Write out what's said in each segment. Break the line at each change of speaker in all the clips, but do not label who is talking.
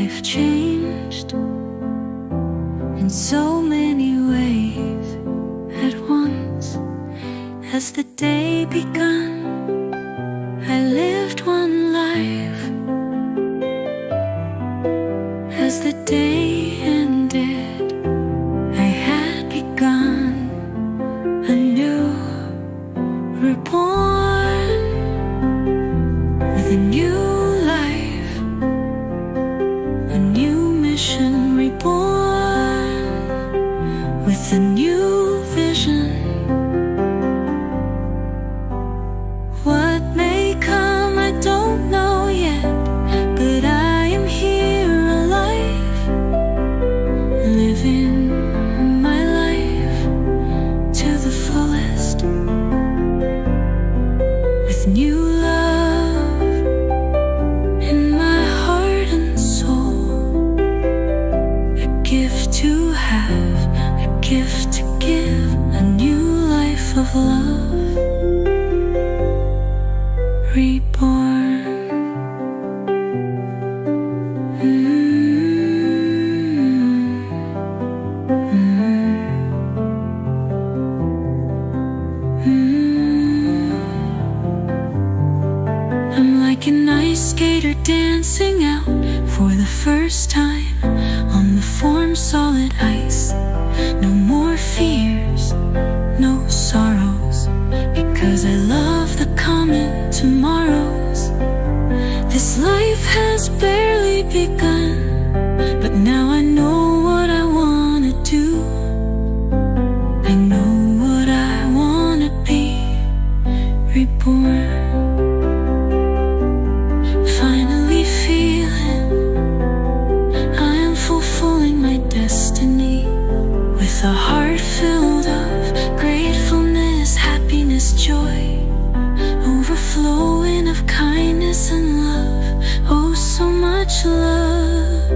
life changed in so many ways at once. As the day begun, I lived one life. As the day ended, I had begun anew, reborn with a new life, a new mission, reborn with a new vision. What may come, I don't know yet, but I am here alive, living my life to the fullest, with new love in my heart and soul, a gift to have, a gift to give, a new life of love. Reborn. I'm like an ice skater dancing out for the first time on the form solid ice. No more fears, no sorrows, because I love the coming tomorrows. This life has barely begun, but now I know what I wanna do. I know what I wanna be, reborn. Finally feeling I am fulfilling my destiny, with a heart filled of gratefulness, happiness, joy, overflowing of kindness and love. Oh, so much love.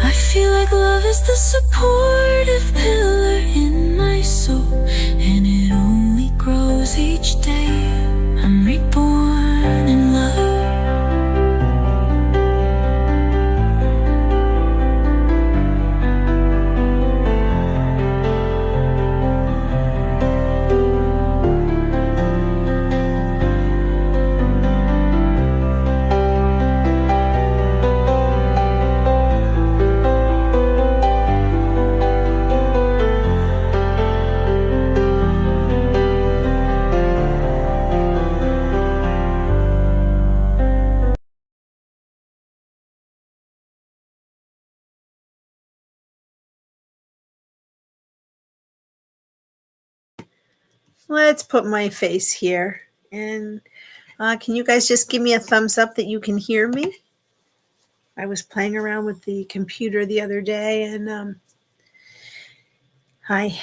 I feel like love is the supportive pillar in my soul, and it only grows each day. I'm reborn in love.
Let's put my face here. And can you guys just give me a thumbs up that you can hear me? I was playing around with the computer the other day and I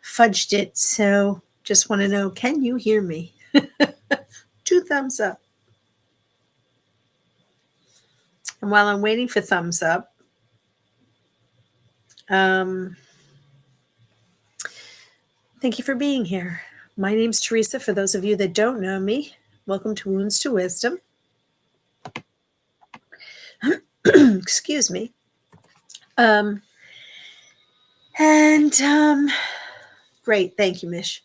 fudged it. So just want to know, can you hear me? 2 thumbs up. And while I'm waiting for thumbs up, thank you for being here. My name's Teresa. For those of you that don't know me, welcome to Wounds to Wisdom. Excuse me. Great. Thank you, Mish.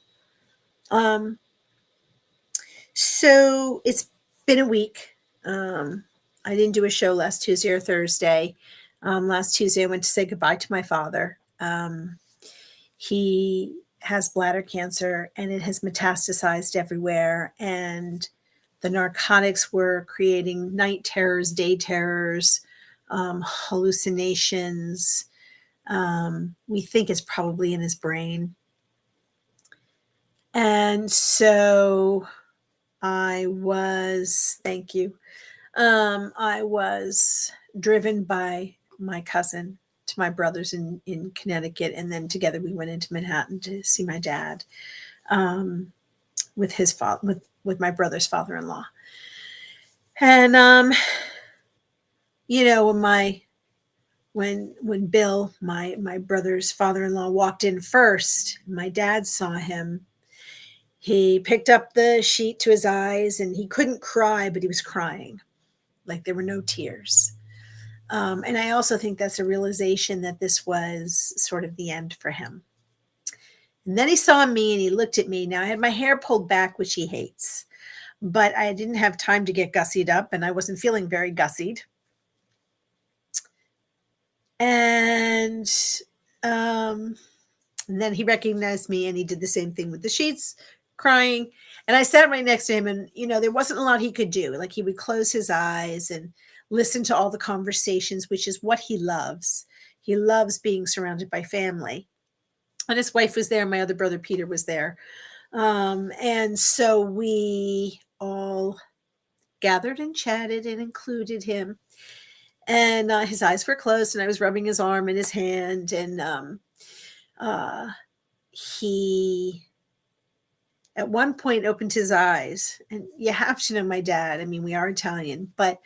So it's been a week. I didn't do a show last Tuesday or Thursday. Last Tuesday, I went to say goodbye to my father. He has bladder cancer and it has metastasized everywhere. And the narcotics were creating night terrors, day terrors, hallucinations. We think it's probably in his brain. And so I was driven by my cousin to my brother's in Connecticut. And then together we went into Manhattan to see my dad with his with my brother's father-in-law. And, when Bill, my brother's father-in-law, walked in first, my dad saw him. He picked up the sheet to his eyes and he couldn't cry, but he was crying. Like there were no tears. And I also think that's a realization that this was sort of the end for him. And then he saw me and he looked at me. Now I had my hair pulled back, which he hates, but I didn't have time to get gussied up and I wasn't feeling very gussied. And um, and then he recognized me and he did the same thing with the sheets, crying. And I sat right next to him, and there wasn't a lot he could do. Like, he would close his eyes and listen to all the conversations, which is what he loves. He loves being surrounded by family. And his wife was there. My other brother, Peter, was there. And so we all gathered and chatted and included him. And his eyes were closed, and I was rubbing his arm and his hand. And he, at one point, opened his eyes. And you have to know my dad. I mean, we are Italian, but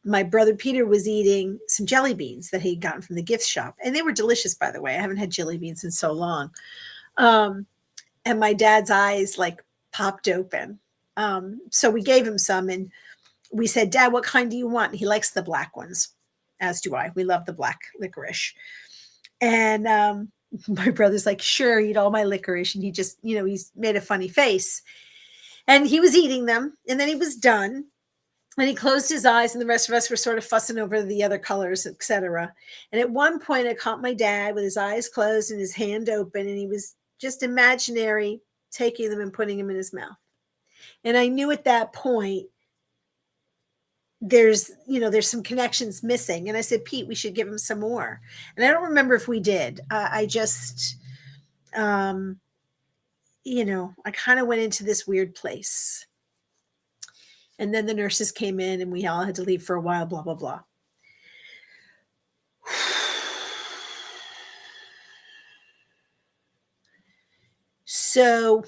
my brother Peter was eating some jelly beans that he'd gotten from the gift shop. And they were delicious, by the way. I haven't had jelly beans in so long. And my dad's eyes like popped open. So we gave him some and we said, Dad, what kind do you want? And he likes the black ones, as do I. We love the black licorice. And my brother's like, sure, eat all my licorice. And he just, he's made a funny face. And he was eating them. And then he was done. And he closed his eyes, and the rest of us were sort of fussing over the other colors, etc. And at one point, I caught my dad with his eyes closed and his hand open, and he was just imaginary taking them and putting them in his mouth. And I knew at that point, there's some connections missing. And I said, Pete, we should give him some more. And I don't remember if we did. I just, I kind of went into this weird place. And then the nurses came in and we all had to leave for a while, blah, blah, blah. So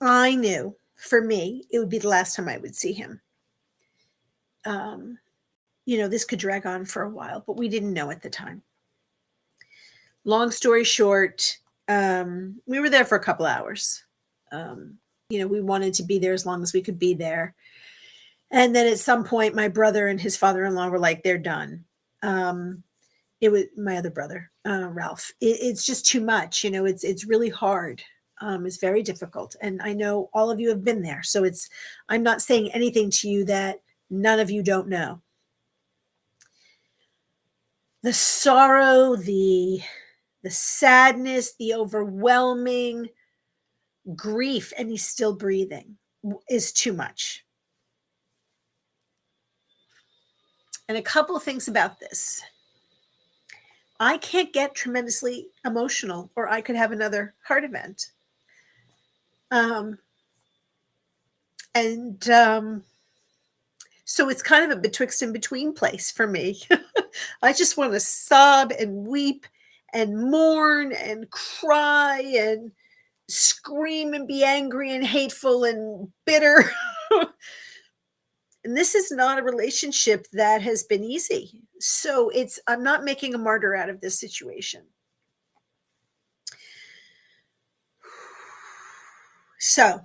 I knew for me, it would be the last time I would see him. This could drag on for a while, but we didn't know at the time. Long story short, we were there for a couple hours. We wanted to be there as long as we could be there. And then at some point, my brother and his father-in-law were like, they're done. It was my other brother, Ralph. It's just too much. It's really hard. It's very difficult. And I know all of you have been there. So I'm not saying anything to you that none of you don't know. The sorrow, the sadness, the overwhelming grief, and he's still breathing, is too much. And a couple of things about this. I can't get tremendously emotional, or I could have another heart event. So it's kind of a betwixt and between place for me. I just want to sob and weep and mourn and cry and scream and be angry and hateful and bitter. And this is not a relationship that has been easy. So I'm not making a martyr out of this situation. So,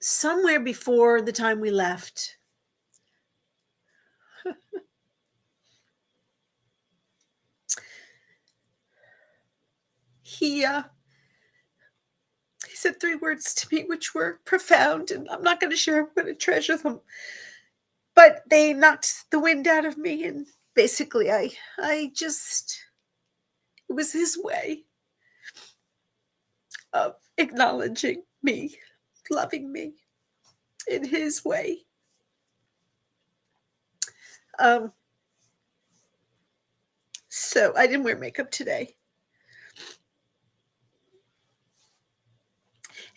somewhere before the time we left, he said 3 words to me, which were profound, and I'm not going to share. I'm going to treasure them. But they knocked the wind out of me, and basically, it was his way of acknowledging me, loving me in his way. So I didn't wear makeup today.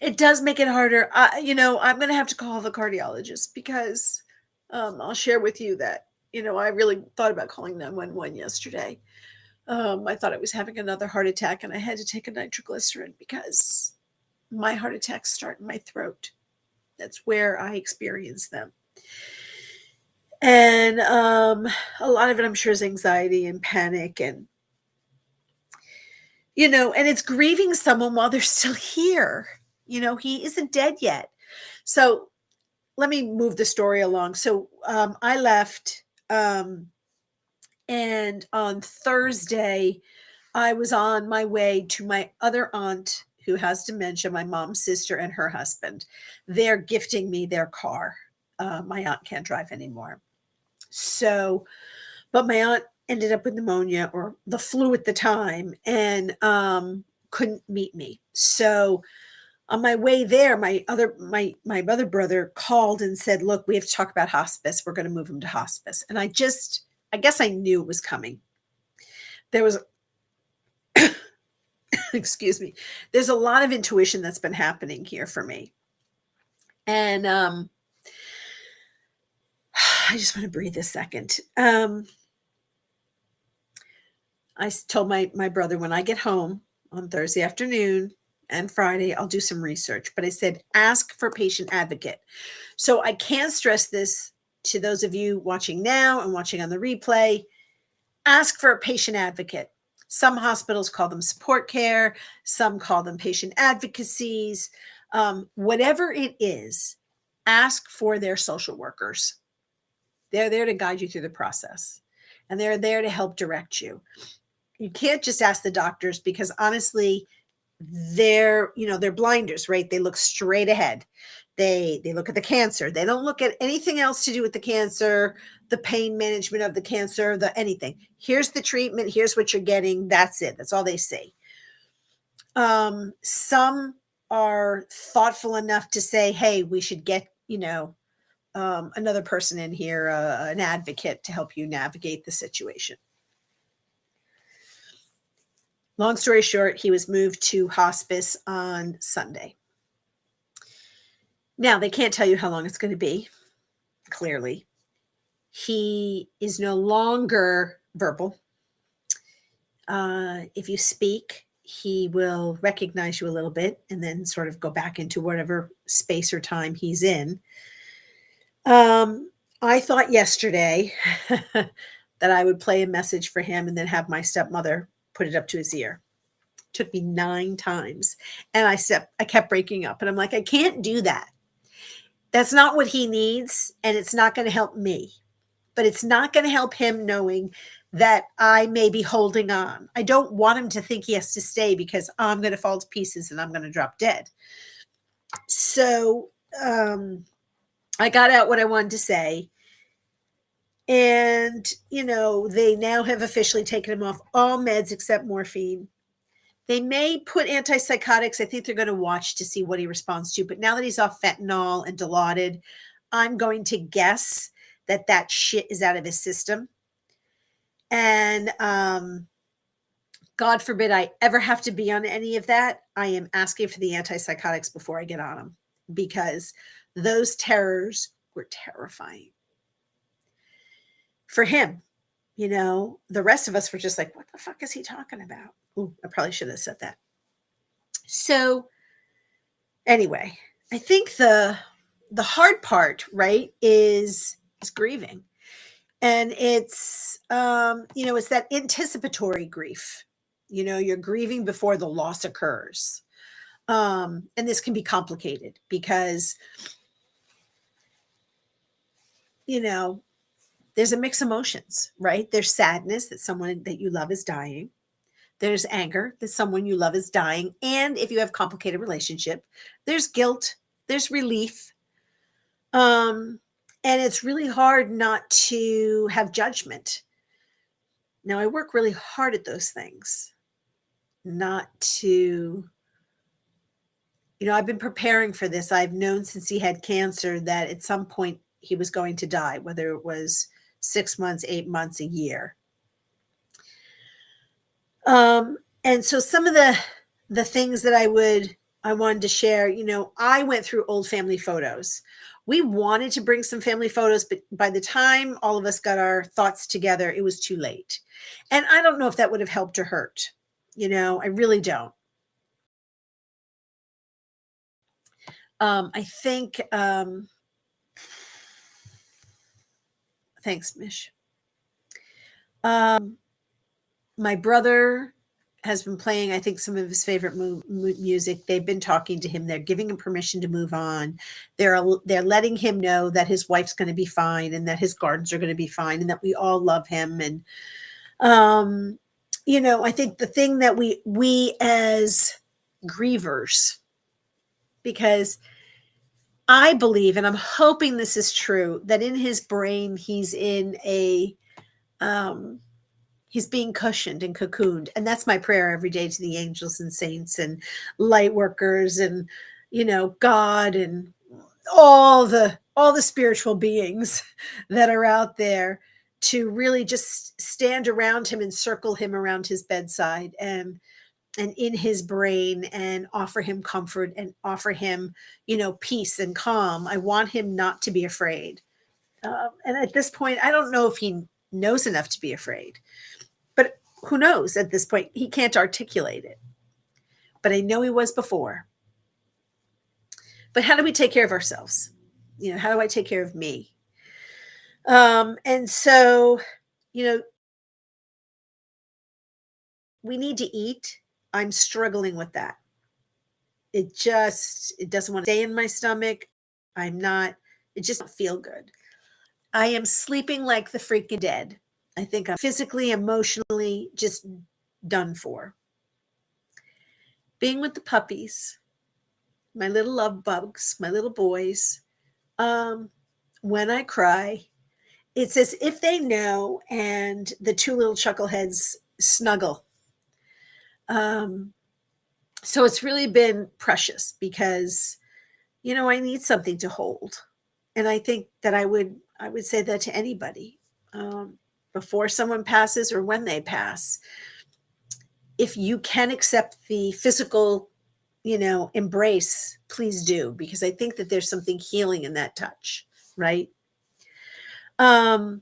It does make it harder. I'm going to have to call the cardiologist because I'll share with you that, I really thought about calling 911 yesterday. I thought I was having another heart attack and I had to take a nitroglycerin because my heart attacks start in my throat. That's where I experience them. And a lot of it, I'm sure, is anxiety and panic and, and it's grieving someone while they're still here. He isn't dead yet. So let me move the story along. So I left, and on Thursday, I was on my way to my other aunt who has dementia, my mom's sister and her husband. They're gifting me their car. My aunt can't drive anymore. So, but my aunt ended up with pneumonia or the flu at the time and couldn't meet me. So on my way there, my other brother called and said, "Look, we have to talk about hospice. We're going to move him to hospice." And I guess I knew it was coming. There was, excuse me, there's a lot of intuition that's been happening here for me, and I just want to breathe a second. I told my brother when I get home on Thursday afternoon and Friday, I'll do some research. But I said, ask for patient advocate. So I can't stress this to those of you watching now and watching on the replay. Ask for a patient advocate. Some hospitals call them support care. Some call them patient advocacies. Whatever it is, ask for their social workers. They're there to guide you through the process, and they're there to help direct you. You can't just ask the doctors because honestly, they're blinders, right? They look straight ahead. They look at the cancer. They don't look at anything else to do with the cancer, the pain management of the cancer, the anything. Here's the treatment. Here's what you're getting. That's it. That's all they say. Some are thoughtful enough to say, "Hey, we should get another person in here, an advocate to help you navigate the situation." Long story short, he was moved to hospice on Sunday. Now, they can't tell you how long it's going to be, clearly. He is no longer verbal. If you speak, he will recognize you a little bit and then sort of go back into whatever space or time he's in. I thought yesterday that I would play a message for him and then have my stepmother put it up to his ear. It took me 9 times, and I kept breaking up, and I'm like, I can't do that. That's not what he needs, and it's not going to help me. But it's not going to help him knowing that I may be holding on. I don't want him to think he has to stay because I'm going to fall to pieces and I'm going to drop dead. So I got out what I wanted to say. And, they now have officially taken him off all meds except morphine. They may put antipsychotics. I think they're going to watch to see what he responds to. But now that he's off fentanyl and Dilaudid, I'm going to guess that shit is out of his system. And God forbid I ever have to be on any of that. I am asking for the antipsychotics before I get on them because those terrors were terrifying. For him, the rest of us were just like, what the fuck is he talking about? Ooh, I probably should have said that. So anyway, I think the hard part, right, is grieving. And it's it's that anticipatory grief. You're grieving before the loss occurs. And this can be complicated because there's a mix of emotions, right? There's sadness that someone that you love is dying. There's anger that someone you love is dying. And if you have a complicated relationship, there's guilt, there's relief. And it's really hard not to have judgment. Now, I work really hard at those things, not to, I've been preparing for this. I've known since he had cancer that at some point he was going to die, whether it was 6 months, 8 months, a year. And so some of the things that I wanted to share, I went through old family photos. We wanted to bring some family photos, but by the time all of us got our thoughts together, it was too late. And I don't know if that would have helped or hurt. I really don't. I think, thanks, Mish. My brother has been playing, I think, some of his favorite music. They've been talking to him. They're giving him permission to move on. They're letting him know that his wife's going to be fine and that his gardens are going to be fine and that we all love him. And um, I think the thing that we as grievers, because I believe, and I'm hoping this is true, that in his brain um, he's being cushioned and cocooned. And that's my prayer every day to the angels and saints and light workers and, God and all the spiritual beings that are out there, to really just stand around him and circle him around his bedside and in his brain, and offer him comfort and offer him, peace and calm. I want him not to be afraid. And at this point, I don't know if he knows enough to be afraid, but who knows at this point? He can't articulate it. But I know he was before. But how do we take care of ourselves? How do I take care of me? And so, we need to eat. I'm struggling with that. It doesn't want to stay in my stomach. It just don't feel good. I am sleeping like the freaking dead. I think I'm physically, emotionally just done for. Being with the puppies, my little love bugs, my little boys, when I cry, it's as if they know, and the two little chuckleheads snuggle. So it's really been precious because, I need something to hold. And I think that I would say that to anybody, before someone passes or when they pass. If you can accept the physical, embrace, please do, because I think that there's something healing in that touch, right? Um,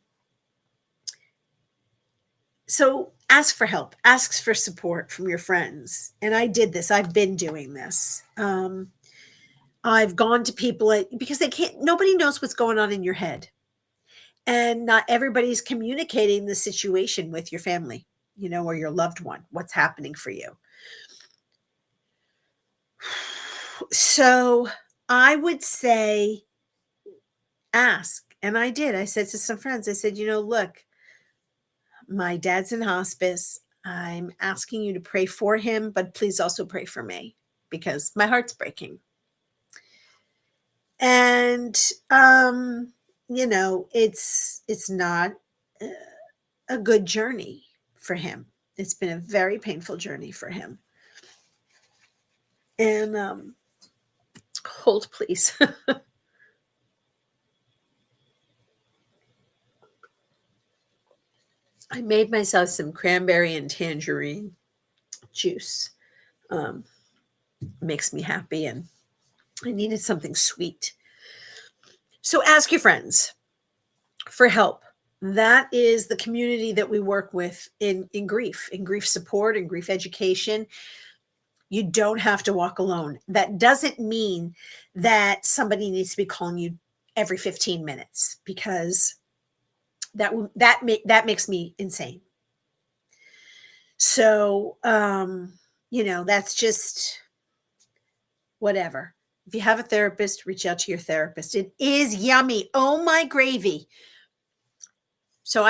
so ask for help, ask for support from your friends. And I did this. I've been doing this. I've gone to people because nobody knows what's going on in your head. And not everybody's communicating the situation with your family, or your loved one, what's happening for you. So I would say ask. And I did. I said to some friends, I said, look, my dad's in hospice. I'm asking you to pray for him, but please also pray for me because my heart's breaking. And, it's not a good journey for him. It's been a very painful journey for him. And hold, please. I made myself some cranberry and tangerine juice. Um, Makes me happy, and I needed something sweet. So ask your friends for help. That is the community that we work with in grief support, and grief education. You don't have to walk alone. That doesn't mean that somebody needs to be calling you every 15 minutes, because that makes me insane. So, that's just whatever. If you have a therapist, reach out to your therapist. It is yummy. Oh my gravy. So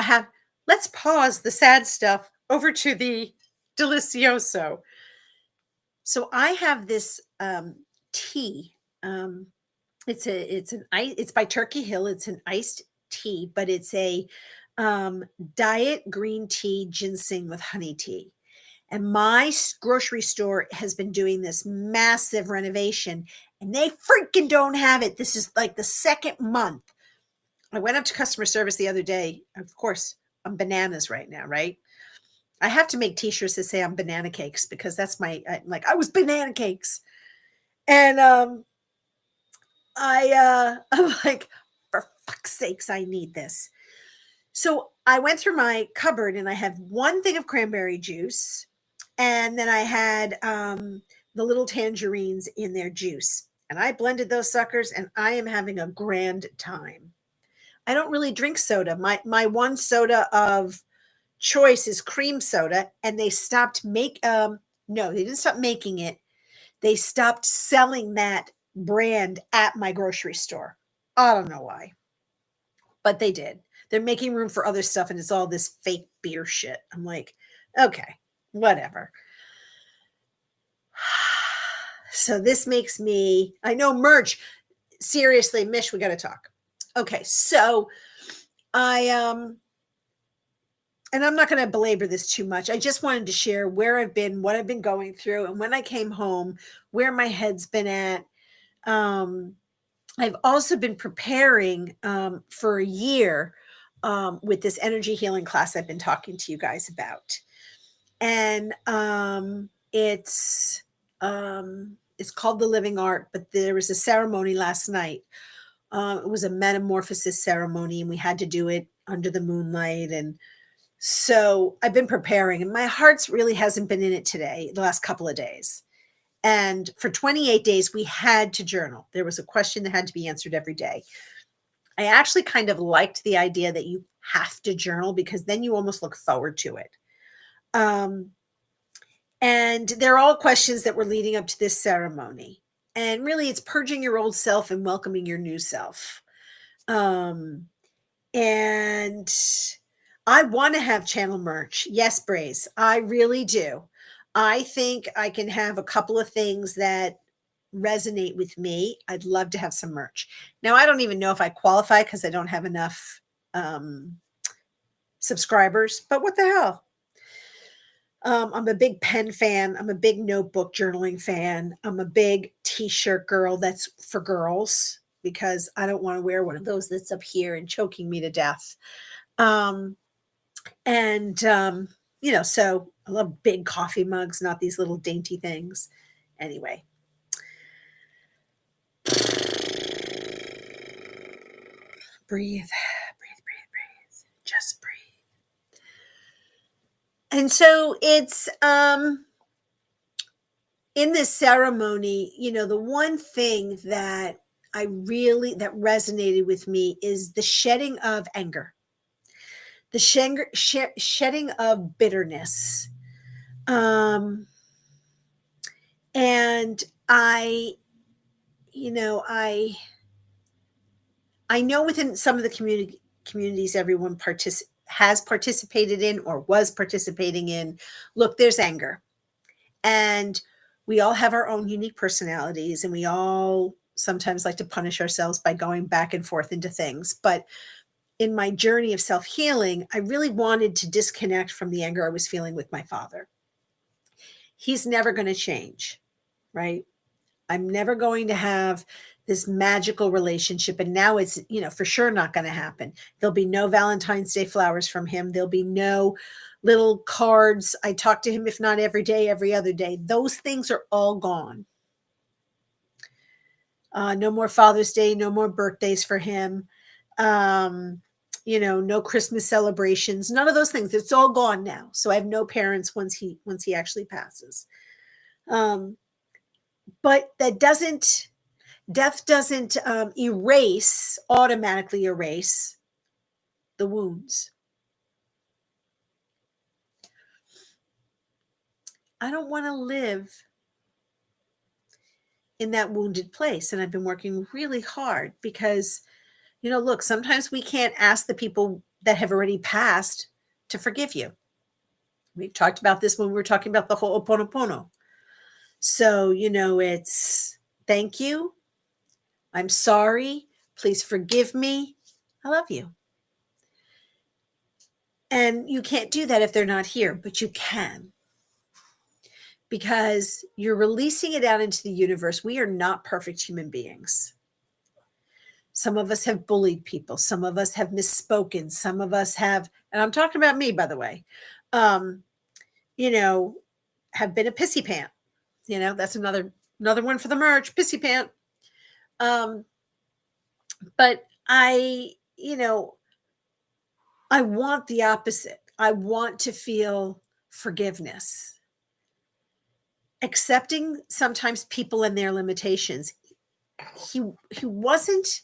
let's pause the sad stuff over to the delicioso. So I have this tea. It's by Turkey Hill. It's an iced tea, but it's a diet green tea ginseng with honey tea. And my grocery store has been doing this massive renovation, and they freaking don't have it. This is like the second month. I went up to customer service the other day. Of course, I'm bananas right now, right? I have to make t-shirts that say I'm banana cakes, because that's I was banana cakes. And I'm like, for fuck's sakes, I need this. So I went through my cupboard and I had one thing of cranberry juice, and then I had the little tangerines in their juice. And I blended those suckers, and I am having a grand time. I don't really drink soda. My one soda of choice is cream soda, and they stopped no, they didn't stop making it. They stopped selling that brand at my grocery store. I don't know why, but they did. They're making room for other stuff, and it's all this fake beer shit. I'm like, okay, whatever. So this makes me, I know merch. Seriously, Mish, we got to talk. Okay, so I and I'm not going to belabor this too much. I just wanted to share where I've been, what I've been going through, and when I came home, where my head's been at. Um, I've also been preparing for a year with this energy healing class I've been talking to you guys about, and it's called the Living Art. But there was a ceremony last night. It was a metamorphosis ceremony, and we had to do it under the moonlight. And so I've been preparing, and my heart's really hasn't been in it today, the last couple of days. And for 28 days, we had to journal. There was a question that had to be answered every day. I actually kind of liked the idea that you have to journal because then you almost look forward to it. And they're all questions that were leading up to this ceremony. And really, it's purging your old self and welcoming your new self. And I want to have channel merch. Yes, Braze, I really do. I think I can have a couple of things that resonate with me. I'd love to have some merch. Now, I don't even know if I qualify because I don't have enough subscribers, but what the hell? I'm a big pen fan. I'm a big notebook journaling fan. I'm a big t-shirt girl that's for girls because I don't want to wear one of those that's up here and choking me to death. And so I love big coffee mugs, not these little dainty things. Anyway. Breathe, breathe, breathe, breathe. Just breathe. And so it's in this ceremony, the one thing that that resonated with me is the shedding of anger, the shedding of bitterness. And I know within some of the communities everyone has participated in or was participating in, look, there's anger. And we all have our own unique personalities, and we all sometimes like to punish ourselves by going back and forth into things. But in my journey of self-healing, I really wanted to disconnect from the anger I was feeling with my father. He's never going to change, right? I'm never going to have this magical relationship. And now it's, for sure not going to happen. There'll be no Valentine's Day flowers from him. There'll be no little cards. I talk to him, if not every day, every other day. Those things are all gone. No more Father's Day, no more birthdays for him. No Christmas celebrations, none of those things. It's all gone now. So I have no parents once he actually passes. But death doesn't automatically erase the wounds. I don't want to live in that wounded place. And I've been working really hard because, look, sometimes we can't ask the people that have already passed to forgive you. We've talked about this when we were talking about the Ho'oponopono. So, it's thank you. I'm sorry. Please forgive me. I love you. And you can't do that if they're not here, but you can. Because you're releasing it out into the universe. We are not perfect human beings. Some of us have bullied people. Some of us have misspoken. Some of us have, and I'm talking about me, by the way, have been a pissy pant. That's another one for the merch, pissy pant. But I want the opposite. I want to feel forgiveness. Accepting sometimes people and their limitations. He wasn't,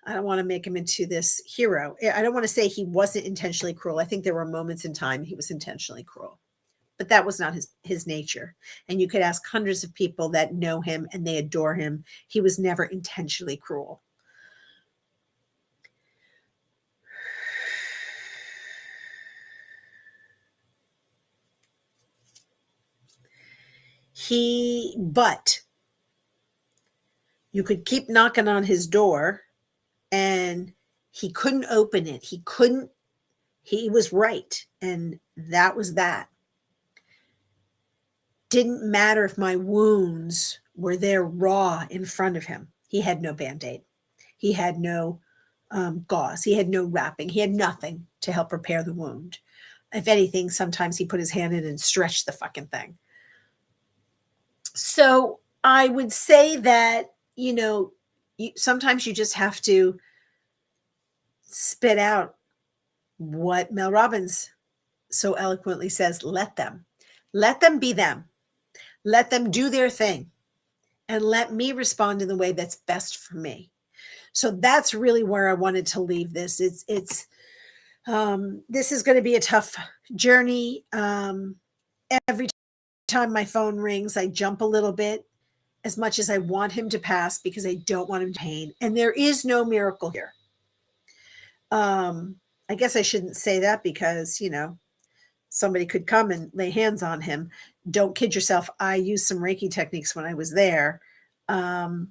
I don't want to make him into this hero. I don't want to say he wasn't intentionally cruel. I think there were moments in time he was intentionally cruel, but that was not his nature. And you could ask hundreds of people that know him and they adore him. He was never intentionally cruel. But you could keep knocking on his door and he couldn't open it. He was right. And that was that. Didn't matter if my wounds were there raw in front of him. He had no band-aid. He had no gauze. He had no wrapping. He had nothing to help repair the wound. If anything, sometimes he put his hand in and stretched the fucking thing. So I would say that, sometimes you just have to spit out what Mel Robbins so eloquently says, let them be them. Let them do their thing and let me respond in the way that's best for me. So that's really where I wanted to leave this. This is going to be a tough journey. Every time my phone rings, I jump a little bit as much as I want him to pass because I don't want him to pain. And there is no miracle here. I guess I shouldn't say that because, somebody could come and lay hands on him. Don't kid yourself. I used some Reiki techniques when I was there. And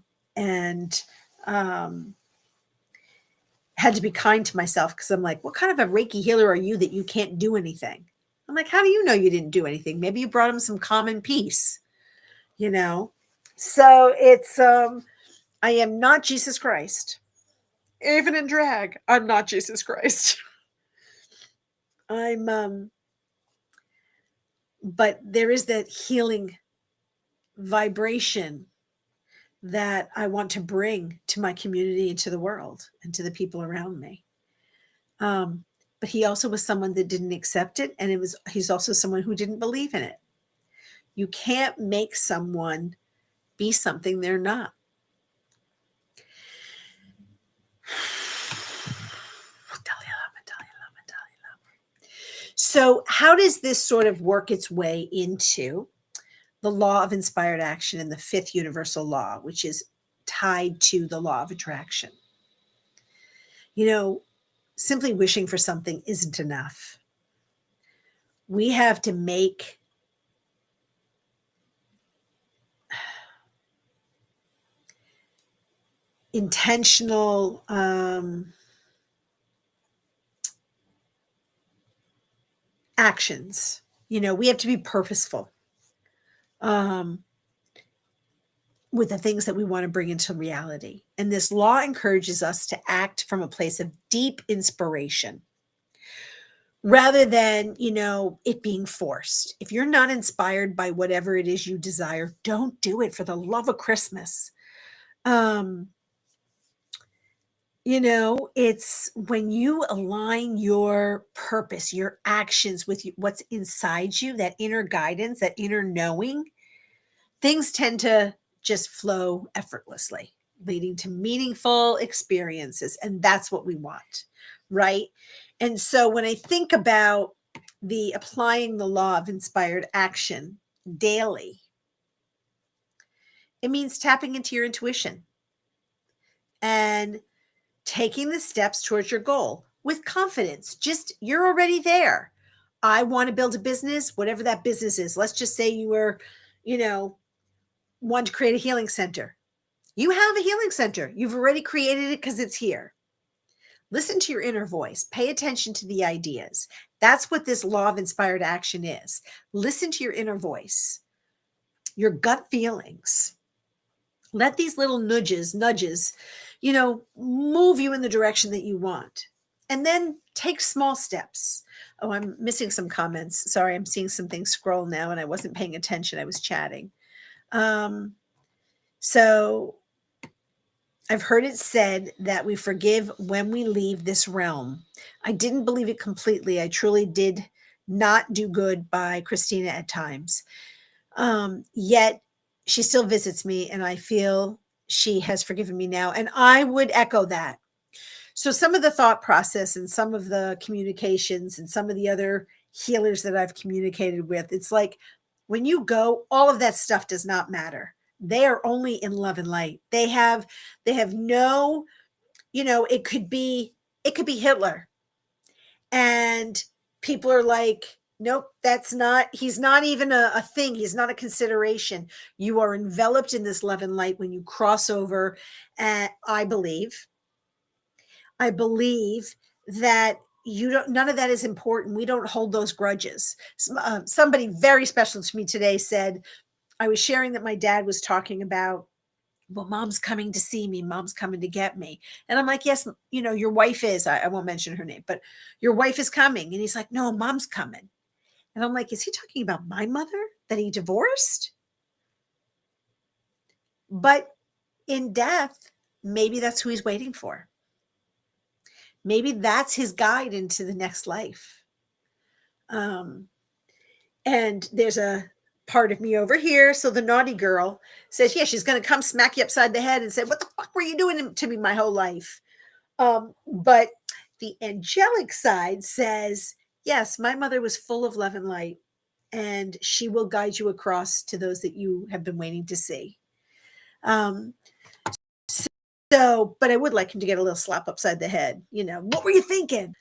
had to be kind to myself because I'm like, what kind of a Reiki healer are you that you can't do anything? I'm like, how do you know you didn't do anything? Maybe you brought him some common peace, So it's, I am not Jesus Christ. Even in drag, I'm not Jesus Christ. But there is that healing vibration that I want to bring to my community and to the world and to the people around me. But he also was someone that didn't accept it. And he's also someone who didn't believe in it. You can't make someone be something they're not. So how does this sort of work its way into the law of inspired action and the fifth universal law, which is tied to the law of attraction? Simply wishing for something isn't enough. We have to make intentional actions. We have to be purposeful with the things that we want to bring into reality. And this law encourages us to act from a place of deep inspiration rather than, it being forced. If you're not inspired by whatever it is you desire, don't do it for the love of Christmas. It's when you align your purpose, your actions with what's inside you, that inner guidance, that inner knowing, things tend to just flow effortlessly, leading to meaningful experiences. And that's what we want, right? And so when I think about applying the law of inspired action daily, it means tapping into your intuition and taking the steps towards your goal with confidence. You're already there. I want to build a business, whatever that business is. Let's just say you were, want to create a healing center. You have a healing center. You've already created it because it's here. Listen to your inner voice. Pay attention to the ideas. That's what this law of inspired action is. Listen to your inner voice, your gut feelings. Let these little nudges, move you in the direction that you want. And then take small steps. Oh, I'm missing some comments. Sorry, I'm seeing some things scroll now and I wasn't paying attention. I was chatting. So I've heard it said that we forgive when we leave this realm. I didn't believe it completely. I truly did not do good by Christina at times. Yet she still visits me and I feel she has forgiven me now. And I would echo that. So some of the thought process and some of the communications and some of the other healers that I've communicated with, it's like when you go, all of that stuff does not matter. They are only in love and light. They have no, it could be Hitler. And people are like, nope, he's not even a thing. He's not a consideration. You are enveloped in this love and light when you cross over. And I believe that none of that is important. We don't hold those grudges. Somebody very special to me today said, I was sharing that my dad was talking about, well, mom's coming to see me. Mom's coming to get me. And I'm like, yes, your wife is. I won't mention her name, but your wife is coming. And he's like, no, mom's coming. And I'm like, is he talking about my mother that he divorced? But in death, maybe that's who he's waiting for. Maybe that's his guide into the next life. And there's a part of me over here. So the naughty girl says, yeah, she's going to come smack you upside the head and say, what the fuck were you doing to me my whole life? But the angelic side says, yes, my mother was full of love and light, and she will guide you across to those that you have been waiting to see. But I would like him to get a little slap upside the head. What were you thinking?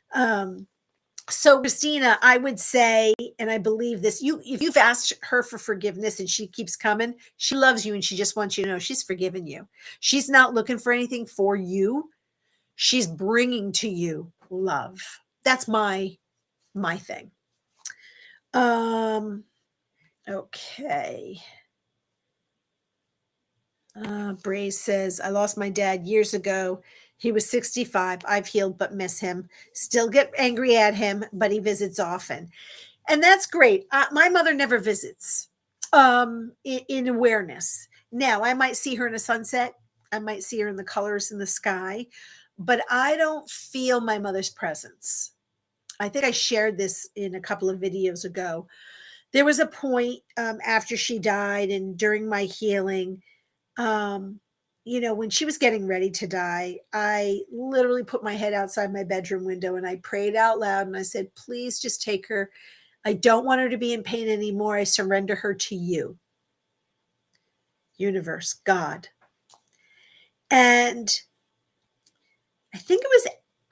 So Christina, I would say, and I believe this, if you've asked her for forgiveness and she keeps coming, she loves you and she just wants you to know she's forgiven you. She's not looking for anything for you. She's bringing to you love. That's my thing. Okay. Braze says, I lost my dad years ago. He was 65. I've healed, but miss him. Still get angry at him, but he visits often. And that's great. My mother never visits in awareness. Now, I might see her in a sunset. I might see her in the colors in the sky, but I don't feel my mother's presence. I think I shared this in a couple of videos ago. There was a point after she died and during my healing, when she was getting ready to die, I literally put my head outside my bedroom window and I prayed out loud and I said, please just take her. I don't want her to be in pain anymore. I surrender her to you, universe, God. And I think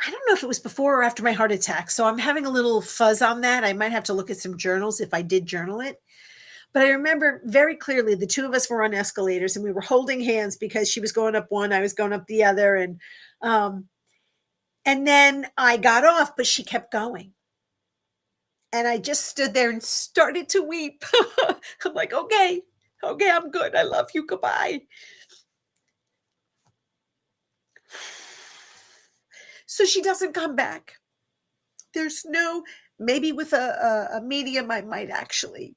I don't know if it was before or after my heart attack. So I'm having a little fuzz on that. I might have to look at some journals if I did journal it. But I remember very clearly the two of us were on escalators and we were holding hands because she was going up one, I was going up the other. And then I got off, but she kept going. And I just stood there and started to weep. I'm like, okay, I'm good. I love you. Goodbye. So she doesn't come back. There's maybe with a medium, I might actually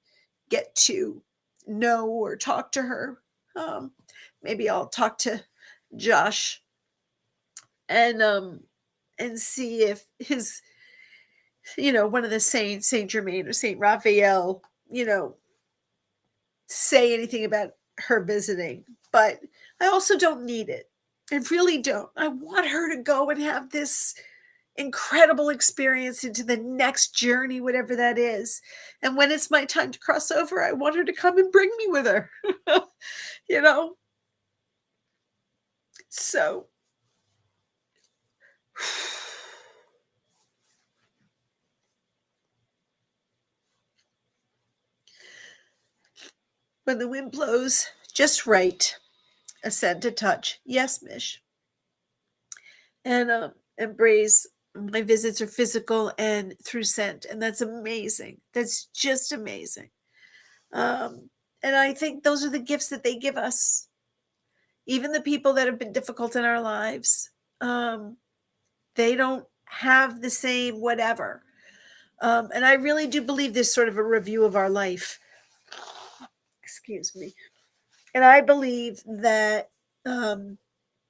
get to know or talk to her. Maybe I'll talk to Josh and see if his, one of the saints, Saint Germain or Saint Raphael, say anything about her visiting. But I also don't need it. I really don't. I want her to go and have this incredible experience into the next journey, whatever that is. And when it's my time to cross over, I want her to come and bring me with her. So when the wind blows just right, a scent to touch. Yes, Mish. And embrace. My visits are physical and through scent, and that's amazing. That's just amazing. And I think those are the gifts that they give us. Even the people that have been difficult in our lives, they don't have the same whatever. And I really do believe there's sort of a review of our life. Excuse me. And I believe that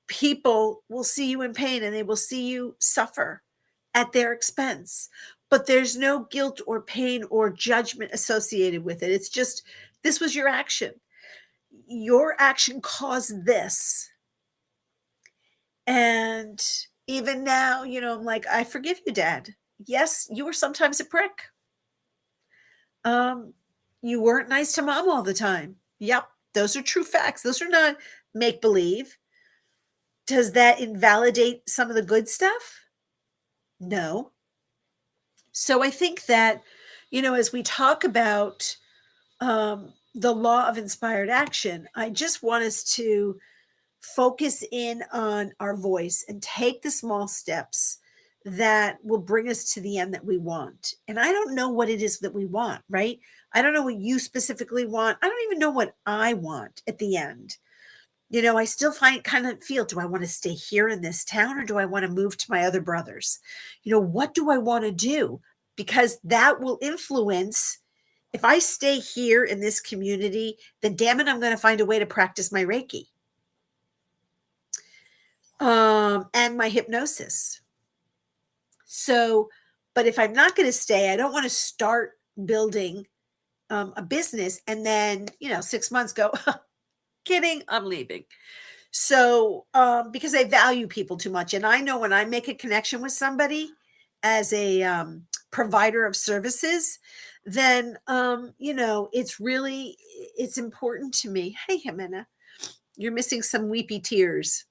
people will see you in pain and they will see you suffer at their expense. But there's no guilt or pain or judgment associated with it. It's just, this was your action. Your action caused this. And Even now, I'm like, I forgive you, Dad. Yes, you were sometimes a prick. Um, you weren't nice to Mom all the time. Yep, those are true facts. Those are not make believe. Does that invalidate some of the good stuff? No. So I think that, as we talk about the law of inspired action, I just want us to focus in on our voice and take the small steps that will bring us to the end that we want. And I don't know what it is that we want, right? I don't know what you specifically want. I don't even know what I want at the end. I still kind of feel, do I want to stay here in this town or do I want to move to my other brothers? What do I want to do? Because that will influence. If I stay here in this community, then damn it, I'm going to find a way to practice my Reiki and my hypnosis. So, but if I'm not going to stay, I don't want to start building a business and then, 6 months go, kidding, I'm leaving. So, because I value people too much. And I know when I make a connection with somebody as a provider of services, then, it's important to me. Hey, Jimena, you're missing some weepy tears.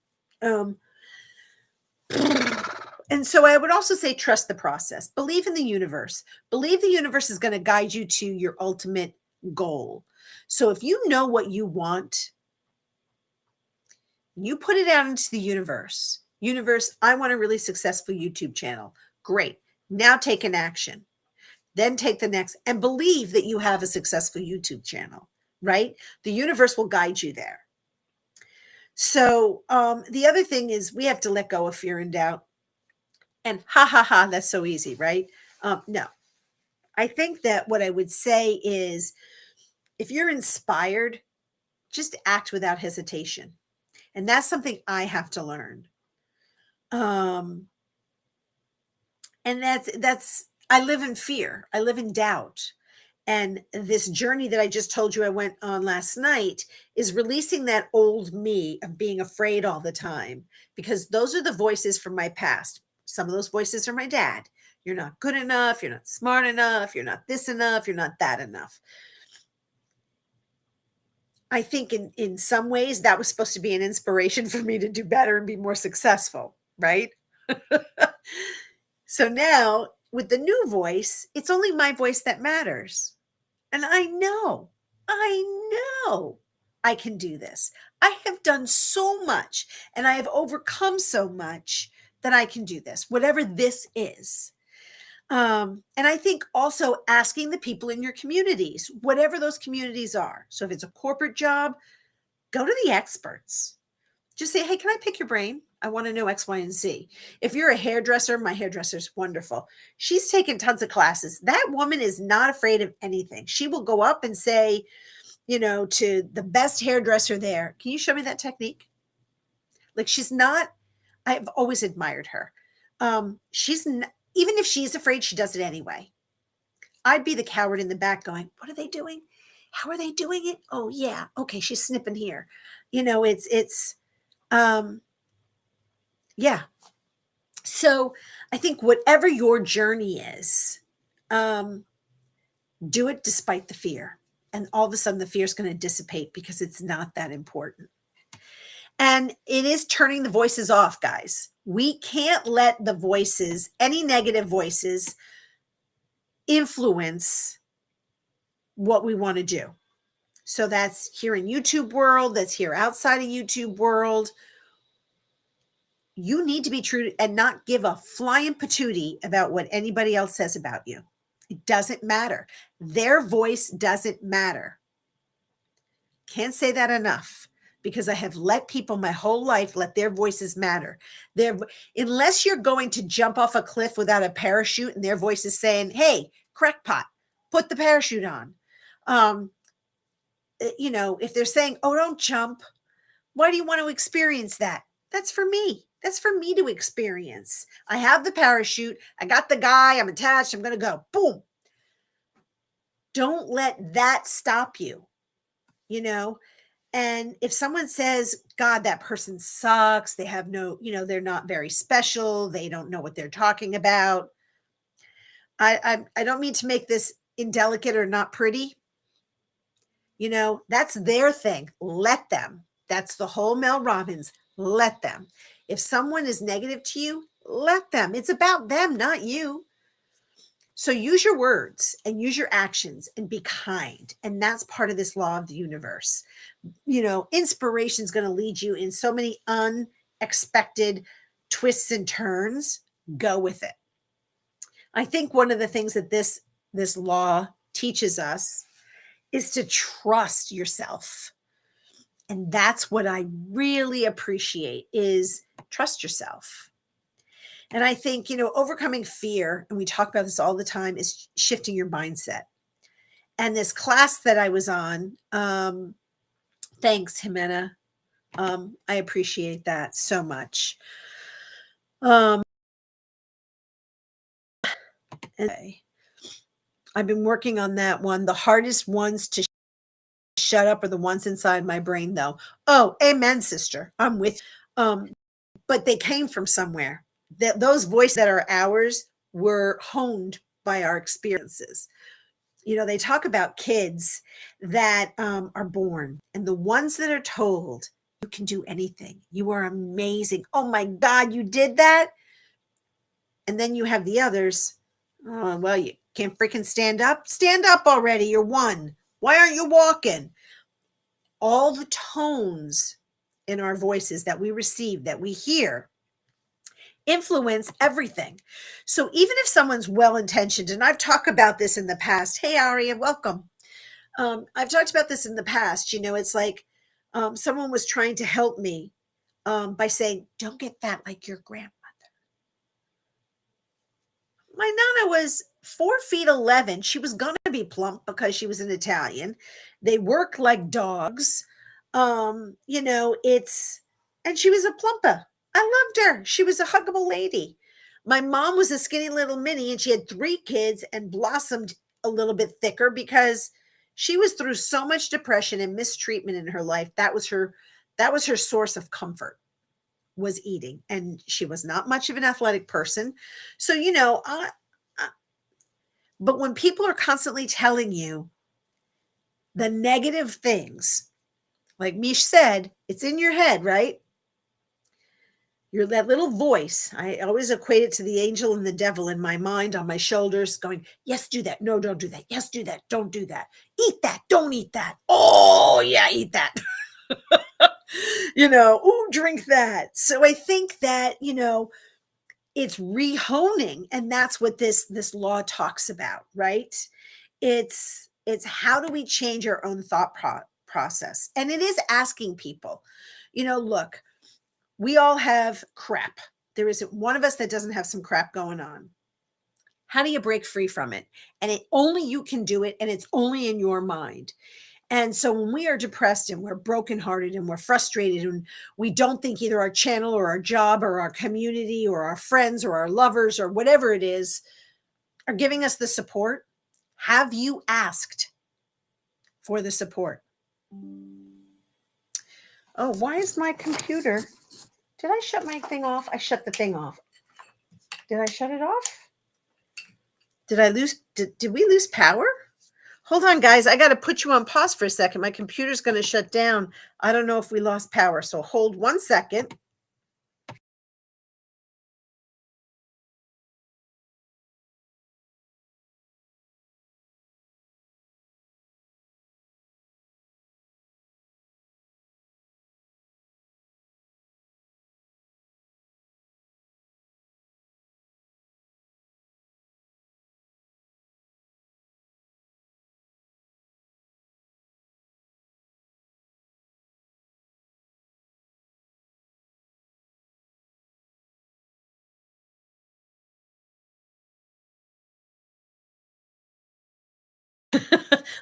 And so I would also say, trust the process, believe in the universe, believe the universe is going to guide you to your ultimate goal. So if you know what you want, you put it out into the universe. Universe, I want a really successful YouTube channel. Great. Now take an action. Then take the next and believe that you have a successful YouTube channel, right? The universe will guide you there. So the other thing is we have to let go of fear and doubt. And ha ha ha, that's so easy, right? No. I think that what I would say is if you're inspired, just act without hesitation. And that's something I have to learn. And that's I live in fear. I live in doubt. And this journey that I just told you I went on last night is releasing that old me of being afraid all the time, because those are the voices from my past. Some of those voices are my dad. You're not good enough. You're not smart enough. You're not this enough. You're not that enough. I think in some ways that was supposed to be an inspiration for me to do better and be more successful, right? So now with the new voice, it's only my voice that matters. And I know I can do this. I have done so much and I have overcome so much that I can do this, whatever this is. And I think also asking the people in your communities, whatever those communities are. So if it's a corporate job, go to the experts. Just say, hey, can I pick your brain? I want to know X, Y, and Z. If you're a hairdresser, my hairdresser's wonderful. She's taken tons of classes. That woman is not afraid of anything. She will go up and say, to the best hairdresser there, can you show me that technique? Like she's not, I've always admired her. She's not, even if she's afraid, she does it anyway. I'd be the coward in the back going, what are they doing? How are they doing it? Oh yeah. Okay. She's snipping here. Yeah. So I think whatever your journey is, do it despite the fear. And all of a sudden the fear is going to dissipate because it's not that important. And it is turning the voices off, guys. We can't let the voices, any negative voices, influence what we want to do. So that's here in YouTube world, that's here outside of YouTube world. You need to be true and not give a flying patootie about what anybody else says about you. It doesn't matter. Their voice doesn't matter. Can't say that enough, because I have let people my whole life let their voices matter. Unless you're going to jump off a cliff without a parachute and their voice is saying, hey, crackpot, put the parachute on. If they're saying, oh, don't jump, why do you want to experience that? That's for me. That's for me to experience. I have the parachute. I got the guy. I'm attached. I'm going to go. Boom. Don't let that stop you. And if someone says, God, that person sucks, they have no, they're not very special, they don't know what they're talking about. I don't mean to make this indelicate or not pretty. That's their thing. Let them. That's the whole Mel Robbins. Let them. If someone is negative to you, let them. It's about them, not you. So use your words and use your actions and be kind. And that's part of this law of the universe. Inspiration is going to lead you in so many unexpected twists and turns. Go with it. I think one of the things that this law teaches us is to trust yourself. And that's what I really appreciate is trust yourself. And I think, overcoming fear, and we talk about this all the time, is shifting your mindset. And this class that I was on, thanks, Jimena. I appreciate that so much. And I've been working on that one. The hardest ones to shut up are the ones inside my brain, though. Oh, amen, sister. I'm with you. But they came from somewhere. Those voices that are ours were honed by our experiences. They talk about kids that are born, and the ones that are told, you can do anything. You are amazing. Oh my God, you did that. And then you have the others. Oh, well, you can't freaking stand up. Stand up already. You're one. Why aren't you walking? All the tones in our voices that we receive, that we hear, influence everything. So even if someone's well-intentioned, and I've talked about this in the past. Hey, Aria, welcome. I've talked about this in the past. It's like someone was trying to help me by saying, don't get fat like your grandma. My nana was 4'11". She was going to be plump because she was an Italian. They work like dogs. And she was a plumper. I loved her. She was a huggable lady. My mom was a skinny little mini, and she had 3 kids and blossomed a little bit thicker because she was through so much depression and mistreatment in her life. That was her source of comfort, was eating. And she was not much of an athletic person. So, but when people are constantly telling you the negative things, like Mish said, it's in your head, right? You're that little voice. I always equate it to the angel and the devil in my mind, on my shoulders, going, yes, do that. No, don't do that. Yes, do that. Don't do that. Eat that. Don't eat that. Oh, yeah, eat that. Ooh, drink that. So I think that, it's rehoning, and that's what this law talks about, right? It's how do we change our own thought process? And it is asking people, look, we all have crap. There isn't one of us that doesn't have some crap going on. How do you break free from it? And only you can do it, and it's only in your mind. And so when we are depressed and we're brokenhearted and we're frustrated and we don't think either our channel or our job or our community or our friends or our lovers or whatever it is are giving us the support, have you asked for the support? Oh, why is my computer? Did I shut my thing off? I shut the thing off. Did I shut it off? Did we lose power? Hold on, guys. I got to put you on pause for a second. My computer's going to shut down. I don't know if we lost power. So hold 1 second.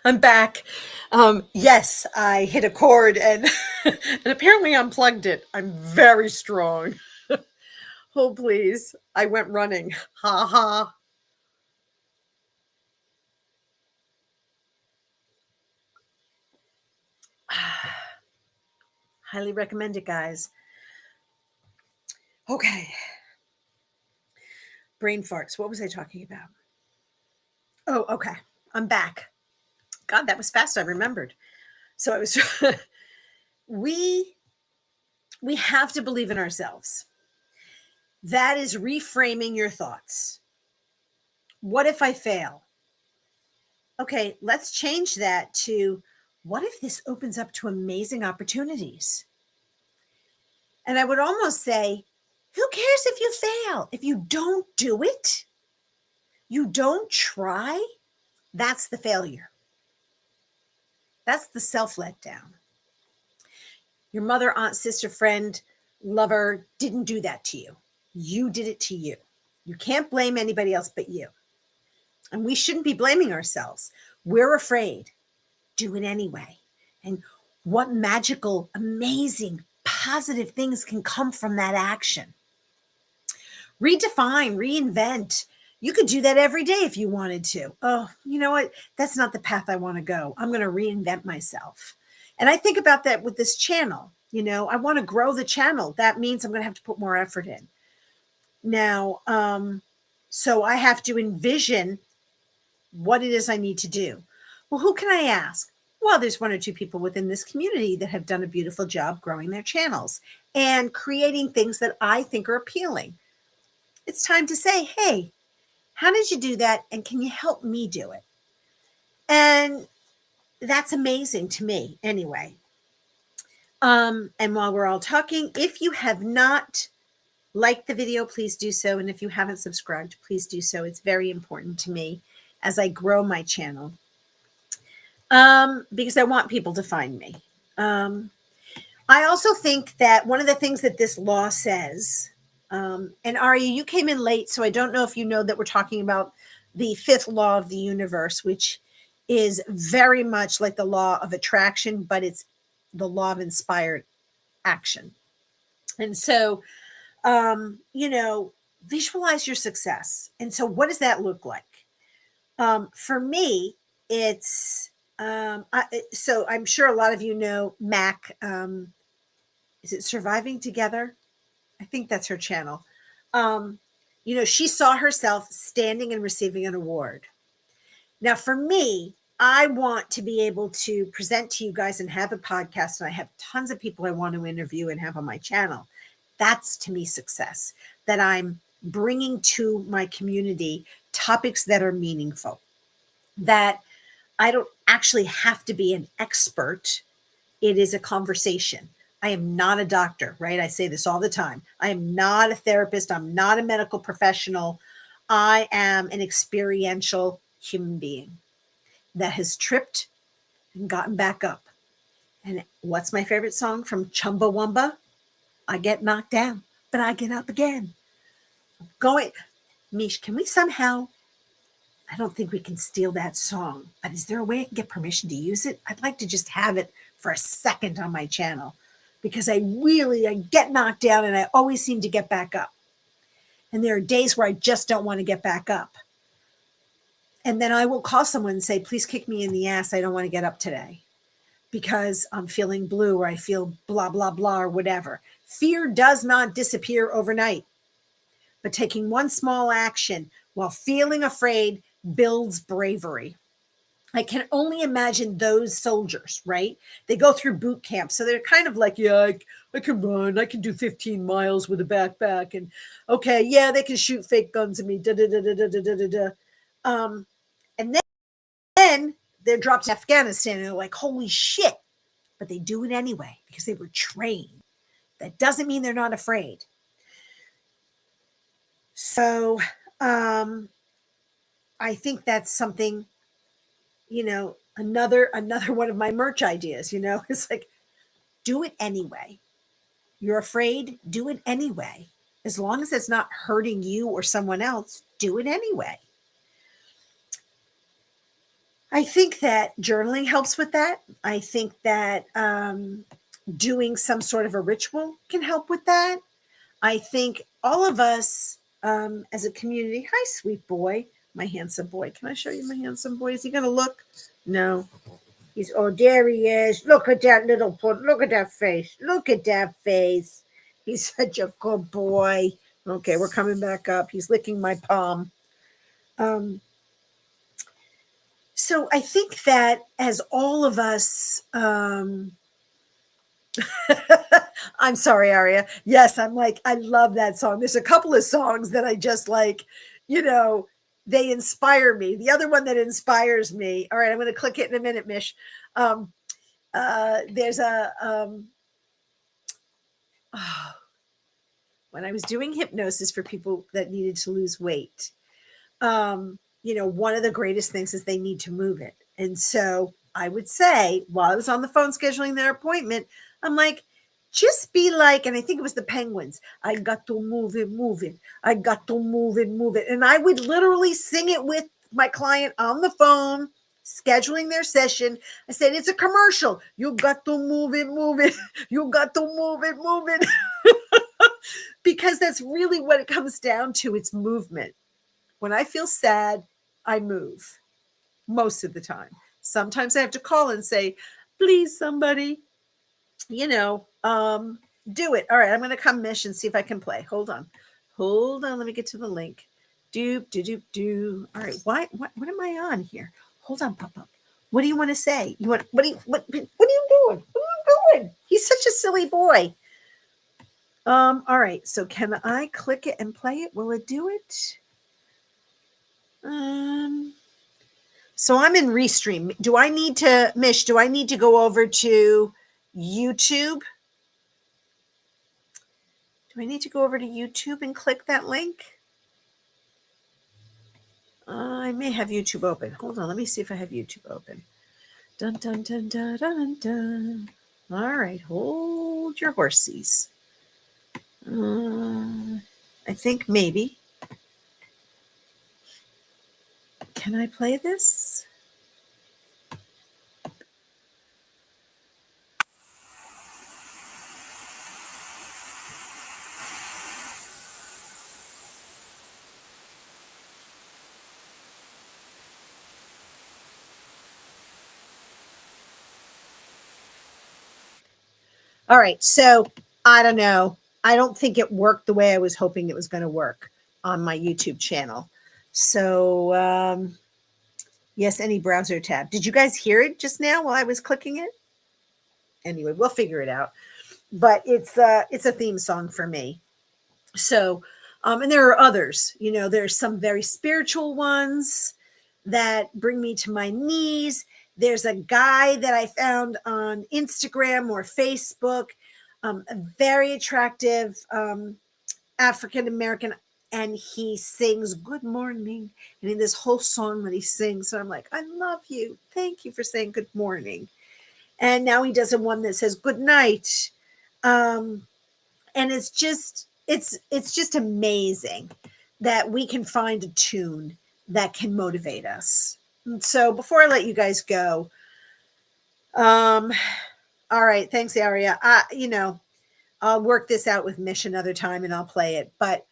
I'm back. Yes, I hit a cord and and apparently unplugged it. I'm very strong. Hold please. I went running. Ha ha. Highly recommend it, guys. Okay. Brain farts. What was I talking about? Oh, okay. I'm back. God, that was fast. I remembered. So I was we we have to believe in ourselves. That is reframing your thoughts. What if I fail? Okay, let's change that to what if this opens up to amazing opportunities? And I would almost say, who cares if you fail? If you don't do it, you don't try, that's the failure. That's the self letdown. Your mother, aunt, sister, friend, lover didn't do that to you. You did it to you. You can't blame anybody else but you. And we shouldn't be blaming ourselves. We're afraid. Do it anyway. And what magical, amazing, positive things can come from that action? Redefine, reinvent. You could do that every day if you wanted to. Oh, you know what? That's not the path I want to go. I'm going to reinvent myself. And I think about that with this channel. I want to grow the channel. That means I'm going to have to put more effort in. Now, so I have to envision what it is I need to do. Well, who can I ask? Well, there's one or two people within this community that have done a beautiful job growing their channels and creating things that I think are appealing. It's time to say, hey, how did you do that? And can you help me do it? And that's amazing to me anyway. And while we're all talking, if you have not liked the video, please do so. And if you haven't subscribed, please do so. It's very important to me as I grow my channel. Because I want people to find me. I also think that one of the things that this law says, and Ari, you came in late, so I don't know if you know that we're talking about the fifth law of the universe, which is very much like the law of attraction, but it's the law of inspired action. And so, visualize your success. And so what does that look like? For me, it's, so I'm sure a lot of you know Mac, is it Surviving Together? I think that's her channel. She saw herself standing and receiving an award. Now, for me, I want to be able to present to you guys and have a podcast, and I have tons of people I want to interview and have on my channel. That's to me success, that I'm bringing to my community topics that are meaningful, that I don't actually have to be an expert. It is a conversation. I am not a doctor, right? I say this all the time. I am not a therapist. I'm not a medical professional. I am an experiential human being that has tripped and gotten back up. And what's my favorite song from Chumbawamba? I get knocked down, but I get up again. Mish, can we somehow, I don't think we can steal that song, but is there a way I can get permission to use it? I'd like to just have it for a second on my channel, because I get knocked down and I always seem to get back up. And there are days where I just don't want to get back up. And then I will call someone and say, please kick me in the ass. I don't want to get up today because I'm feeling blue, or I feel blah, blah, blah, or whatever. Fear does not disappear overnight, but taking one small action while feeling afraid builds bravery. I can only imagine those soldiers, right? They go through boot camp. So they're kind of like, yeah, I can run. I can do 15 miles with a backpack. And okay, yeah, they can shoot fake guns at me. Da, da, da, da, da, da, da, da. And then they're dropped to Afghanistan and they're like, holy shit. But they do it anyway because they were trained. That doesn't mean they're not afraid. So I think that's something, another one of my merch ideas, it's like, do it anyway. You're afraid, do it anyway. As long as it's not hurting you or someone else, do it anyway. I think that journaling helps with that. I think that doing some sort of a ritual can help with that. I think all of us as a community, hi, sweet boy, my handsome boy. Can I show you my handsome boy? Is he going to look? No, Oh, there he is. Look at that little put. Look at that face. Look at that face. He's such a good boy. Okay, we're coming back up. He's licking my palm. Um, so I think that as all of us, I'm sorry, Aria. Yes, I'm like, I love that song. There's a couple of songs that I just like, you know, they inspire me. The other one that inspires me. All right, I'm going to click it in a minute, Mish. Um, there's a, oh, when I was doing hypnosis for people that needed to lose weight, one of the greatest things is they need to move it. And so I would say, while I was on the phone scheduling their appointment, I'm like, just be like, and I think it was the Penguins. I got to move it, move it. I got to move it, move it. And I would literally sing it with my client on the phone, scheduling their session. I said, it's a commercial. You got to move it, move it. You got to move it, move it. Because that's really what it comes down to. It's movement. When I feel sad, I move most of the time. Sometimes I have to call and say, please, somebody, do it. All right, I'm going to come Mish and see if I can play. Hold on. Let me get to the link. Doop, doop, doop, doop. All right, what am I on here? Hold on, pop up. What do you want to say? What are you doing? What are you doing? He's such a silly boy. All right, so can I click it and play it? Will it do it? So I'm in Restream. Do I need to go over to YouTube? Do I need to go over to YouTube and click that link? I may have YouTube open. Hold on, let me see if I have YouTube open. Dun, dun, dun, dun, dun, dun. All right, hold your horses. I think maybe. Can I play this? All right, so I don't know. I don't think it worked the way I was hoping it was going to work on my YouTube channel. So, yes, any browser tab. Did you guys hear it just now while I was clicking it? Anyway, we'll figure it out. But it's a theme song for me. So, and there are others. There's some very spiritual ones that bring me to my knees. There's a guy that I found on Instagram or Facebook, a very attractive African American, and he sings "Good Morning," and in this whole song that he sings, so I'm like, I love you. Thank you for saying good morning. And now he does a one that says good night, and it's just amazing that we can find a tune that can motivate us. And so before I let you guys go, all right, thanks, Aria. I'll work this out with Mish another time and I'll play it. But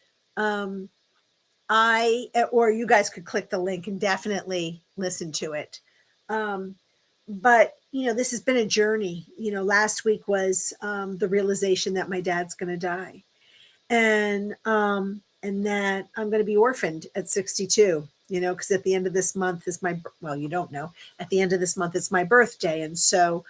or you guys could click the link and definitely listen to it. But this has been a journey. Last week was the realization that my dad's going to die, and that I'm going to be orphaned at 62. Because at the end of this month is you don't know. At the end of this month it's my birthday, and so,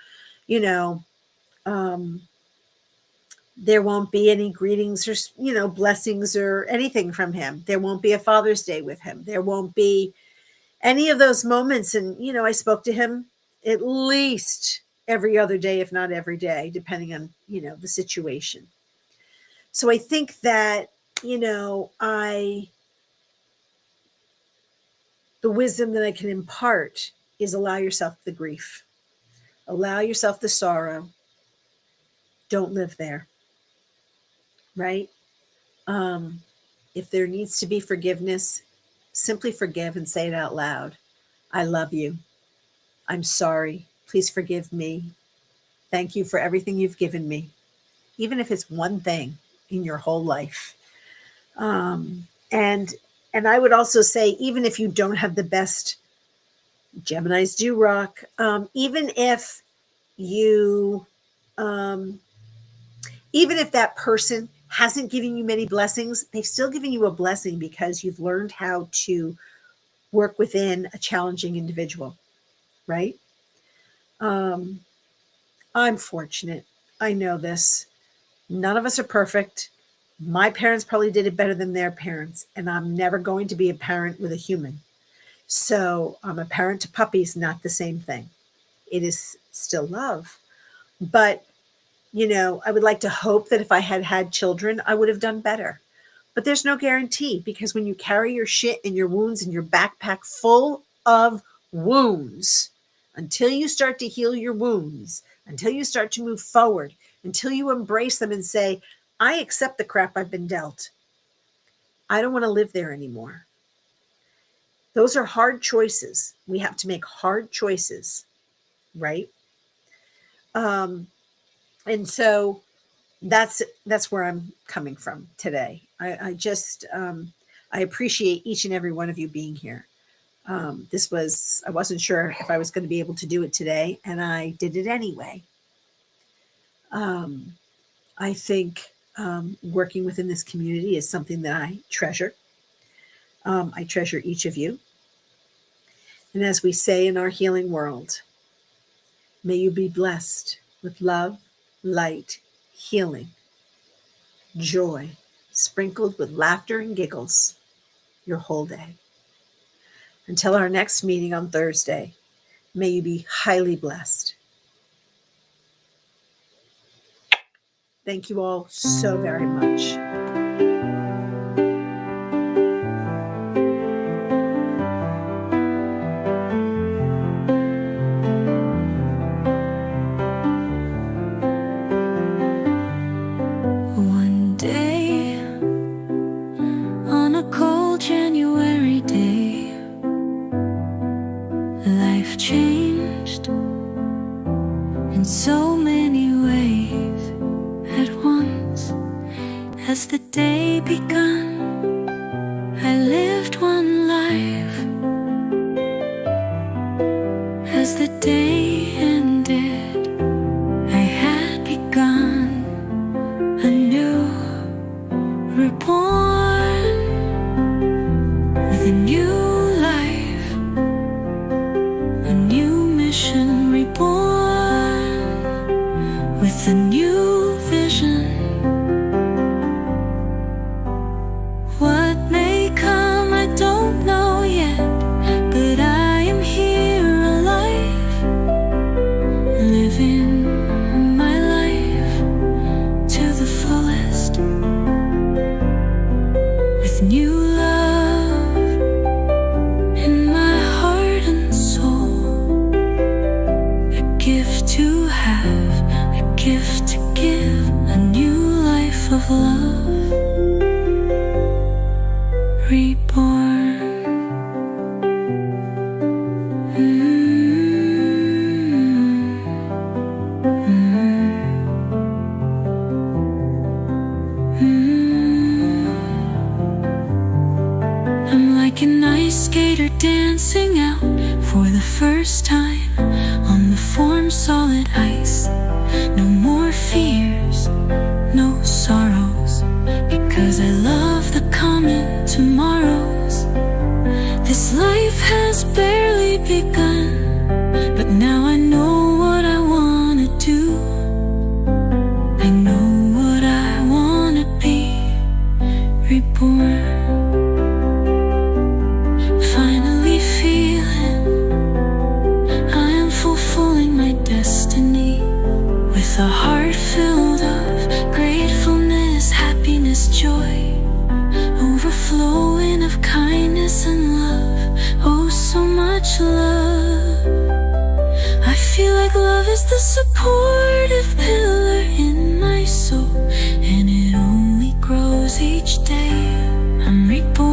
there won't be any greetings or blessings or anything from him. There won't be a Father's Day with him. There won't be any of those moments. And I spoke to him at least every other day, if not every day, depending on the situation. So I think that the wisdom that I can impart is allow yourself the grief, allow yourself the sorrow. Don't live there. Right? If there needs to be forgiveness, simply forgive and say it out loud. I love you. I'm sorry. Please forgive me. Thank you for everything you've given me, even if it's one thing in your whole life. And I would also say, even if you don't have the best Geminis do rock. Even if you, even if that person hasn't given you many blessings, they've still given you a blessing because you've learned how to work within a challenging individual, right? I'm fortunate. I know this. None of us are perfect. My parents probably did it better than their parents, and I'm never going to be a parent with a human. So I'm a parent to puppies, not the same thing. It is still love. But, I would like to hope that if I had had children, I would have done better. But there's no guarantee, because when you carry your shit and your wounds in your backpack full of wounds, until you start to heal your wounds, until you start to move forward, until you embrace them and say, I accept the crap I've been dealt. I don't want to live there anymore. Those are hard choices. We have to make hard choices, right? And so that's where I'm coming from today. I appreciate each and every one of you being here. I wasn't sure if I was going to be able to do it today, and I did it anyway. I think working within this community is something that I treasure. I treasure each of you. And as we say in our healing world, may you be blessed with love, light, healing, joy, sprinkled with laughter and giggles your whole day. Until our next meeting on Thursday, may you be highly blessed. Thank you all so very much.
One day, on a cold January day, life changed in so many ways at once. As the day begun, I lived one life. As the day ended, I had begun anew, reborn with a new life, a new mission, reborn with a new vision. What may come, I don't know yet, but I am here alive, living my life to the fullest, with new love in my heart and soul, a gift to have, a gift to give, a new life of love, reborn. I'm like an ice skater dancing out for the first time on the form solid ice. No more fears, no sorrows, because I love the coming tomorrows. This life has barely begun, but now I know what I wanna do. I know what I wanna be, reborn. Finally feeling I am fulfilling my destiny, with a heart filled of gratefulness, happiness, joy, overflowing of kindness and love. Oh, so much love. I feel like love is the supportive pillar in my soul, and it only grows each day. I'm reborn.